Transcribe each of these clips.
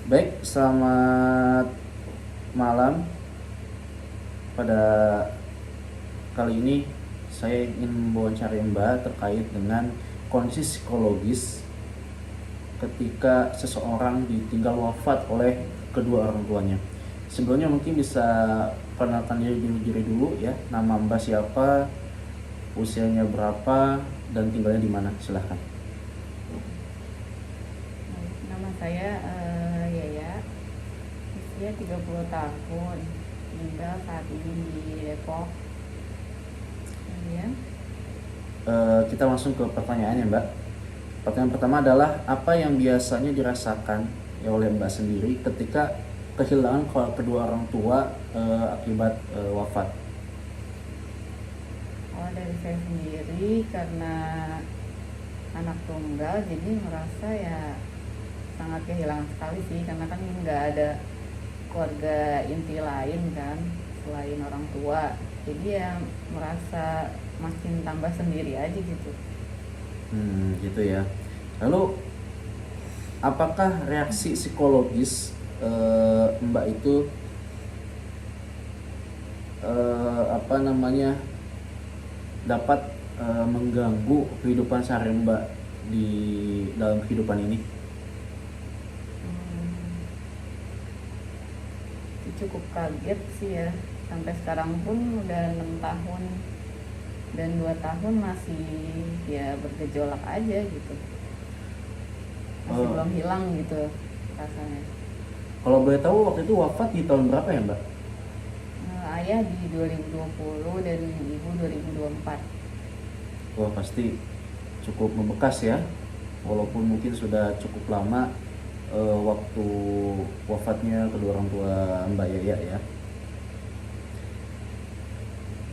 Baik, selamat malam. Pada kali ini saya ingin mewawancari Mbak terkait dengan kondisi psikologis ketika seseorang ditinggal wafat oleh kedua orang tuanya. Sebelumnya mungkin bisa perkenalkan diri dulu ya. Nama Mbak siapa, usianya berapa, dan tinggalnya di mana? Silahkan. Nama saya Yaya, usia 30 tahun, tinggal saat ini di Depok. Kemudian, Kita langsung ke pertanyaan ya Mbak. Pertanyaan pertama adalah apa yang biasanya dirasakan ya oleh Mbak sendiri ketika kehilangan kedua orang tua akibat wafat? kalau dari saya sendiri karena anak tunggal, jadi merasa ya sangat kehilangan sekali sih, karena kan nggak ada keluarga inti lain kan selain orang tua. Jadi ya merasa makin tambah sendiri aja gitu. Gitu ya. Lalu apakah reaksi psikologis Mbak itu apa namanya dapat mengganggu kehidupan sehari Mbak di dalam kehidupan ini? Hmm, Cukup kaget sih ya, sampai sekarang pun udah 6 tahun dan 2 tahun masih ya bergejolak aja gitu, masih Eh, belum hilang gitu rasanya. Kalau boleh tahu waktu itu wafat di tahun berapa ya Mbak? Ayah di 2020 dan ibu 2024. Wah pasti cukup membekas ya, walaupun mungkin sudah cukup lama waktu wafatnya kedua orang tua Mbak Yaya ya.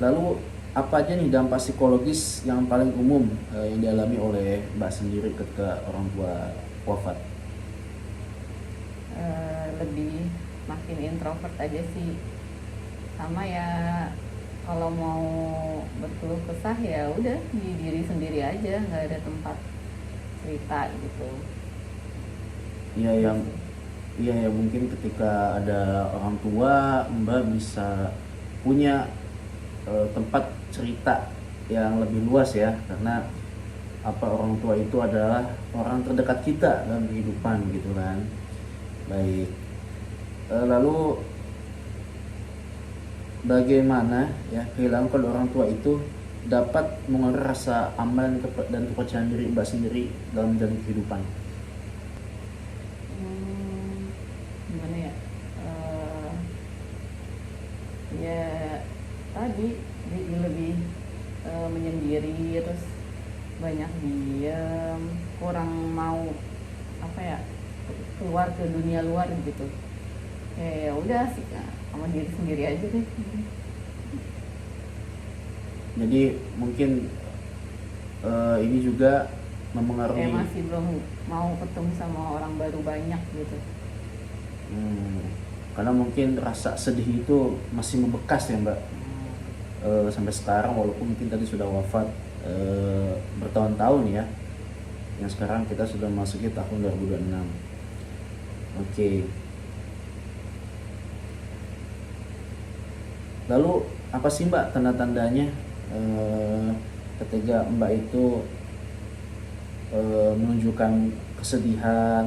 Lalu apa aja nih dampak psikologis yang paling umum yang dialami oleh Mbak sendiri ketika orang tua wafat? Lebih makin introvert aja sih, sama ya, kalau mau berkeluh kesah ya udah di diri sendiri aja, nggak ada tempat cerita gitu. Iya Aja yang sih. iya ya mungkin ketika ada orang tua Mbak bisa punya tempat cerita yang lebih luas ya, karena apa orang tua itu adalah orang terdekat kita dalam kehidupan gitu kan. Baik. Lalu bagaimana ya kehilangan kedua orang tua itu dapat mengurangi rasa aman dan kepercayaan diri Mbak sendiri dalam menjalani kehidupan? Hmm, Gimana ya? Eh, Ya tadi, jadi lebih menyendiri, terus banyak diem, kurang mau apa ya, keluar ke dunia luar gitu. Ya udah sih, sama diri sendiri aja deh. Jadi mungkin ini juga Kayak mempengaruhi. masih belum mau ketemu sama orang baru banyak gitu. hmm, karena mungkin rasa sedih itu masih membekas ya Mbak, sampai sekarang walaupun mungkin tadi sudah wafat bertahun-tahun ya, yang sekarang kita sudah masuki tahun 2026. Oke. Lalu apa sih Mbak tanda-tandanya eh, ketika Mbak itu menunjukkan kesedihan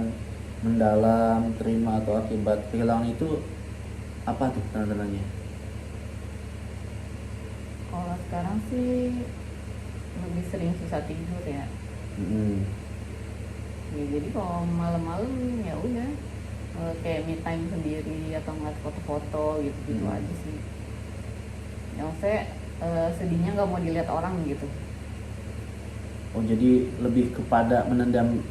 mendalam, terima atau akibat kehilangan itu, apa tuh tanda-tandanya? Kalau sekarang sih lebih sering susah tidur ya. Mm-mm. Ya jadi kalau malam-malam ya udah, kayak me time sendiri atau ngeliat foto-foto gitu-gitu Mm-mm. aja sih. Yang saya sedihnya nggak mau dilihat orang gitu. Oh jadi lebih kepada menendam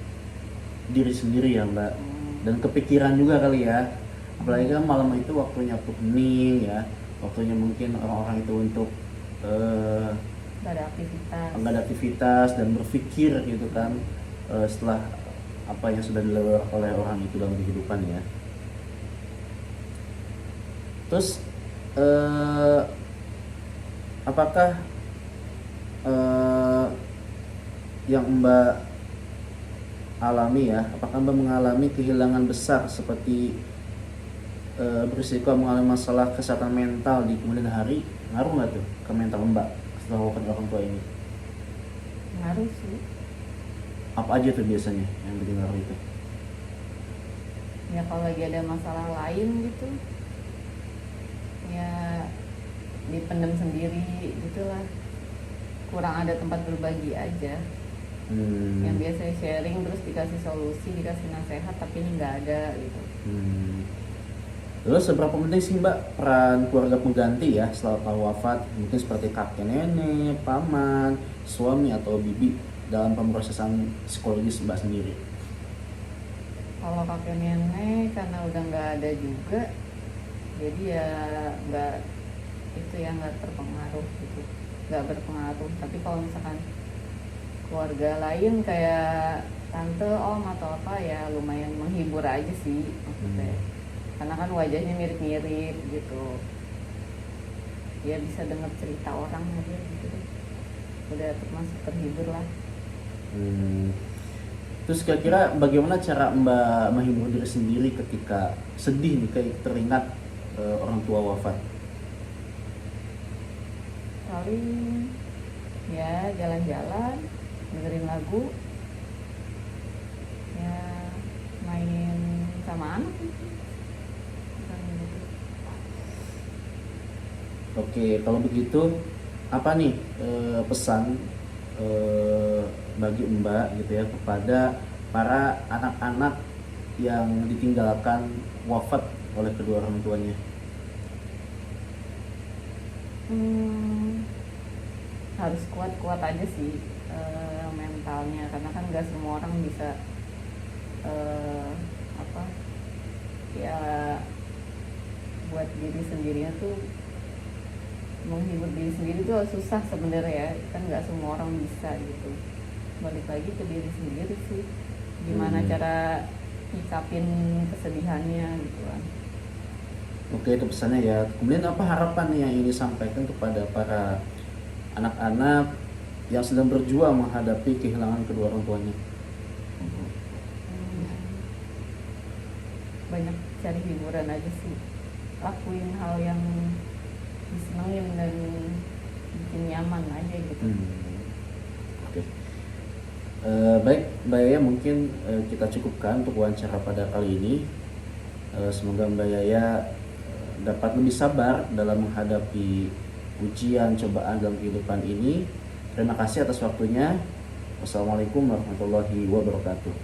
diri sendiri ya Mbak, Hmm, dan kepikiran juga kali ya, apalagi kan hmm, malam itu waktunya untuk hening ya, waktunya mungkin orang-orang itu untuk eh, nggak ada aktivitas. nggak ada aktivitas dan berpikir gitu kan, setelah apa yang sudah dilalui oleh orang itu dalam kehidupan ya. Terus eh, apakah eh, yang Mbak alami ya, apakah Mbak mengalami kehilangan besar seperti berisiko mengalami masalah kesehatan mental di kemudian hari? Ngaruh nggak tuh ke mental Mbak setelah wafat orang tua ini? Ngaruh sih. Apa aja tuh biasanya yang bikin ngaruh itu? Ya kalau lagi ada masalah lain gitu, ya dipendam sendiri gitulah, kurang ada tempat berbagi aja. Yang biasa sharing terus dikasih solusi, dikasih nasihat, tapi ini nggak ada gitu. Terus seberapa penting sih Mbak peran keluarga pengganti ya setelah tahu wafat, mungkin seperti kakek nenek, paman, suami atau bibi dalam pemrosesan psikologis Mbak sendiri? Kalau kakek nenek karena udah nggak ada juga, jadi ya nggak, itu ya nggak terpengaruh gitu, nggak berpengaruh. Tapi kalau misalkan keluarga lain kayak tante, om atau apa, ya lumayan menghibur aja sih maksudnya, karena kan wajahnya mirip-mirip gitu, ya bisa dengar cerita orang aja gitu, udah termasuk terhibur lah. Terus kira-kira bagaimana cara Mbak menghibur diri sendiri ketika sedih nih kayak teringat orang tua wafat? Paling ya jalan-jalan, dengerin lagu, ya main sama anak gitu. Oke, kalau begitu apa nih pesan bagi Mbak gitu ya kepada para anak-anak yang ditinggalkan wafat oleh kedua orang tuanya? Harus kuat-kuat aja sih mentalnya, karena kan nggak semua orang bisa apa ya, buat diri sendirinya tuh, menghibur diri sendiri tuh susah sebenarnya ya, kan nggak semua orang bisa gitu. Balik lagi ke diri sendiri sih, gimana cara nyikapin kesedihannya gitu kan. Oke, itu pesannya ya. Kemudian apa harapan yang ingin disampaikan kepada para anak-anak yang sedang berjuang menghadapi kehilangan kedua orang tuanya? Banyak cari hiburan aja sih, lakuin hal yang disenengin dan bikin nyaman aja gitu. Oke. Baik Mbak Yaya, mungkin kita cukupkan untuk wawancara pada kali ini. Semoga Mbak Yaya dapat lebih sabar dalam menghadapi ujian cobaan dalam kehidupan ini. Terima kasih atas waktunya. Wassalamualaikum warahmatullahi wabarakatuh.